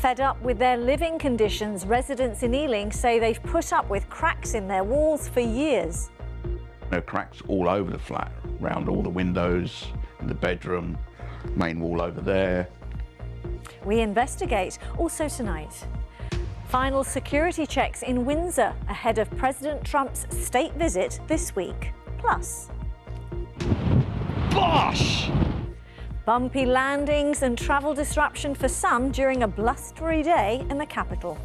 Fed up with their living conditions, residents in Ealing say they've put up with cracks in their walls for years. There are cracks all over the flat, around all the windows, in the bedroom, main wall over there. We investigate. Also tonight, final security checks in Windsor ahead of President Trump's state visit this week. Plus, Bosh! bumpy landings and travel disruption for some during a blustery day in the capital.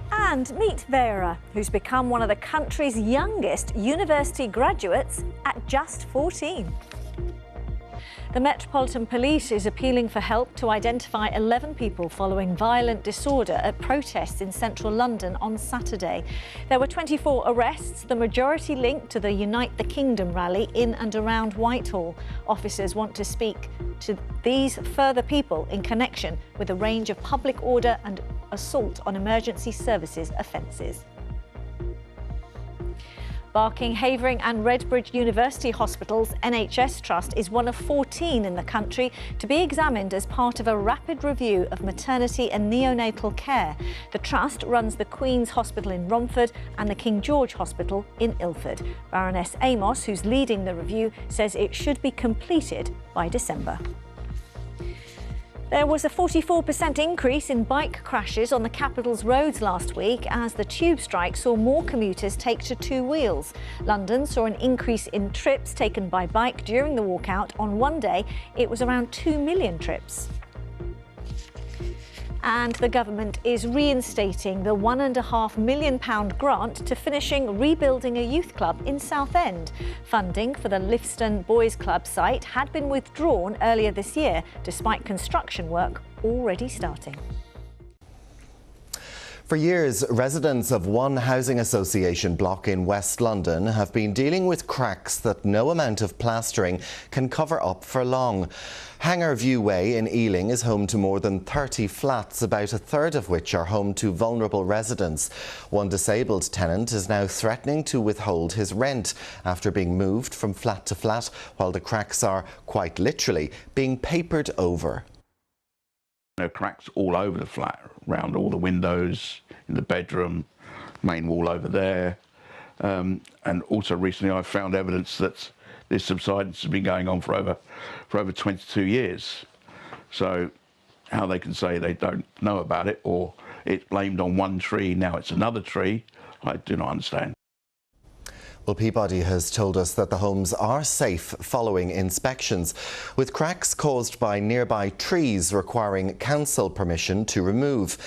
And meet Vera, who's become one of the country's youngest university graduates at just 14. The Metropolitan Police is appealing for help to identify 11 people following violent disorder at protests in central London on Saturday. There were 24 arrests, the majority linked to the Unite the Kingdom rally in and around Whitehall. Officers want to speak to these further people in connection with a range of public order and assault on emergency services offences. Barking, Havering and Redbridge University Hospitals NHS Trust is one of 14 in the country to be examined as part of a rapid review of maternity and neonatal care. The Trust runs the Queen's Hospital in Romford and the King George Hospital in Ilford. Baroness Amos, who's leading the review, says it should be completed by December. There was a 44% increase in bike crashes on the capital's roads last week as the tube strike saw more commuters take to two wheels. London saw an increase in trips taken by bike during the walkout. On one day, it was around 2 million trips. And the government is reinstating the £1.5 million grant to finishing rebuilding a youth club in Southend. Funding for the Lifston Boys Club site had been withdrawn earlier this year, despite construction work already starting. For years, residents of one housing association block in West London have been dealing with cracks that no amount of plastering can cover up for long. Hanger View Way in Ealing is home to more than 30 flats, about a third of which are home to vulnerable residents. One disabled tenant is now threatening to withhold his rent after being moved from flat to flat, while the cracks are, quite literally, being papered over. There are cracks all over the flat, around all the windows, in the bedroom, main wall over there. And also recently I found evidence that this subsidence has been going on for over 22 years. So how they can say they don't know about it, or it's blamed on one tree, now it's another tree, I do not understand. Well, Peabody has told us that the homes are safe following inspections, with cracks caused by nearby trees requiring council permission to remove.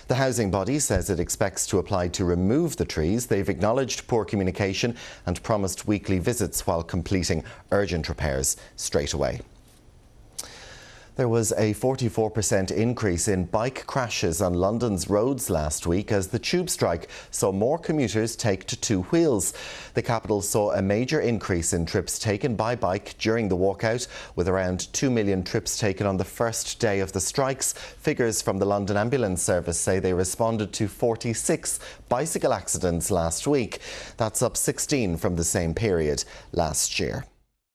The housing body says it expects to apply to remove the trees. They've acknowledged poor communication and promised weekly visits while completing urgent repairs straight away. There was a 44% increase in bike crashes on London's roads last week as the tube strike saw more commuters take to two wheels. The capital saw a major increase in trips taken by bike during the walkout, with around 2 million trips taken on the first day of the strikes. Figures from the London Ambulance Service say they responded to 46 bicycle accidents last week. That's up 16 from the same period last year.